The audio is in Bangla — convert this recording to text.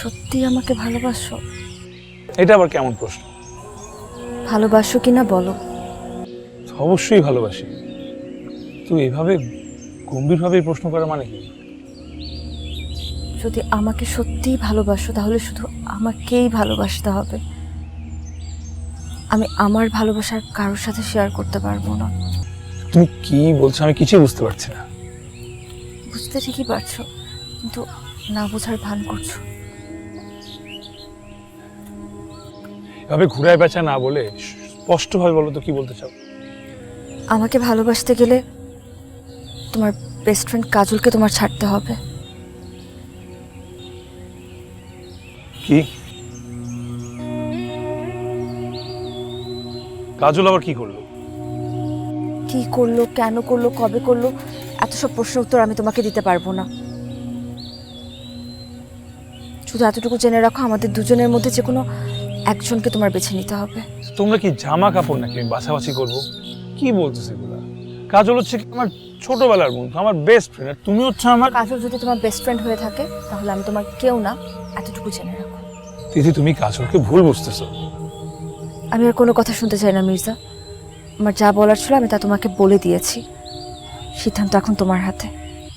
সত্যি আমাকে ভালোবাসো? এটা আবার কেমন প্রশ্ন? ভালোবাসো কিনা বলো। অবশ্যই ভালোবাসি। তুই এভাবে গম্ভীরভাবে প্রশ্ন করার মানে কি? যদি আমাকে সত্যিই ভালোবাসো তাহলে শুধু আমাকেই ভালোবাসতে হবে। আমি আমার ভালোবাসার কারোর সাথে শেয়ার করতে পারবো না। তুমি কি বলছো আমি কিছুই বুঝতে পারছি না। বুঝতে ঠিকই পারছো, কিন্তু না বোঝার ভান করছো। এভাবে ঘুরায় পেঁচা না বলে স্পষ্টভাবে বলো তো কি বলতে চাও। আমাকে ভালোবাসতে গেলে তোমার বেস্ট ফ্রেন্ড কাজলকে তোমার ছাড়তে হবে। কি? কাজল আবার কি করলো? কি করলো, কেন করলো, কবে করলো, এত সব প্রশ্নের উত্তর আমি তোমাকে দিতে পারবো না। শুধু এতটুকু জেনে রাখো, আমাদের দুজনের মধ্যে যে কোনো একজনকে তোমার বেছে নিতে হবে। তোমরা কি জামা কাপড় নাকি আমি বাছাবাছি করবো? কি বলছো সেগুলা? কাজল হচ্ছে কি আমার ছোটবেলার বন্ধু, আমার বেস্ট ফ্রেন্ড, আর তুমি হচ্ছে আমার। কাজল যদি তোমার বেস্ট ফ্রেন্ড হয়ে থাকে তাহলে আমি তোমার কেউ না, এতটুকু জেনে রাখো। তিথি, তুমি কাজলকে ভুল বুঝতেছো। আমি আর কোনো কথা শুনতে চাই না মির্জা। আমার যা বলার ছিল আমি তা তোমাকে বলে দিয়েছি। সিদ্ধান্ত এখন তোমার হাতে।